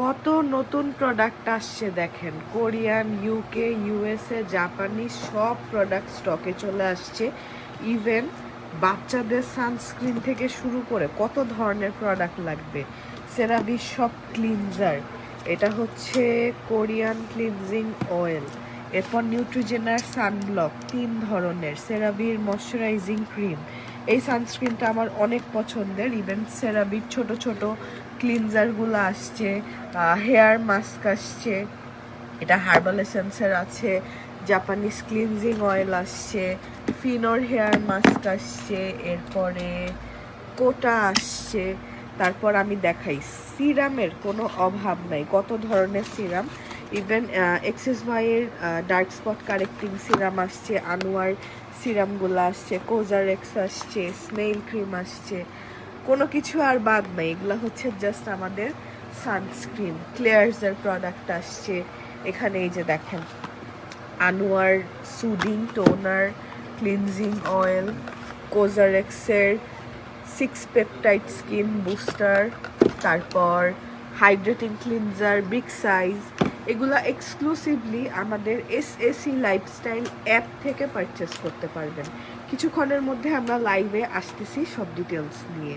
কত নতুন প্রোডাক্ট আসছে দেখেন, কোরিয়ান, ইউকে, ইউএসএ, জাপানি সব প্রোডাক্ট স্টকে চলে আসছে। ইভেন বাচ্চাদের সানস্ক্রিন থেকে শুরু করে কত ধরনের প্রোডাক্ট লাগবে। সেরাভির সব ক্লিনজার, এটা হচ্ছে কোরিয়ান ক্লিনজিং অয়েল, এরপর নিউট্রিজেনার সানব্লক 3 ধরনের, সেরাভির ময়শ্চারাইজিং ক্রিম। এই সানস্ক্রিনটা আমার অনেক পছন্দের। ইভেন সেরাভির ছোট ছোট ক্লিনজারগুলো আসছে, হেয়ার মাস্ক আসছে, এটা হার্বাল এসেন্সের আছে, জাপানিজ ক্লিনজিং অয়েল আসছে, ফিনোর হেয়ার মাস্ক আসছে, এরপরে কোটা আসছে। তারপর আমি দেখাই, সিরামের কোনো অভাব নাই, কত ধরনের সিরাম। ইভেন এক্সেস ভাইয়ের ডার্ক স্পট কারেক্টিং সিরাম আসছে, আনোয়ার সিরামগুলো আসছে, কোজারেক্স আসছে, স্নেইল ক্রিম আসছে, কোনো কিছু আর বাদ নাই। এগুলো হচ্ছে জাস্ট আমাদের সানস্ক্রিন। ক্লিয়ার্সের প্রোডাক্ট আসছে এখানে, এই যে দেখেন, Anwar soothing toner, cleansing oil, কোজারেক্সের 6 পেপটাইড স্কিন বুস্টার, তারপর হাইড্রেটিং ক্লিনজার বিগ সাইজ। এগুলা এক্সক্লুসিভলি আমাদের এসএসি লাইফস্টাইল অ্যাপ থেকে পারচেস করতে পারবেন। কিছুক্ষণের মধ্যে আমরা লাইভে আসতেছি সব ডিটেলস নিয়ে।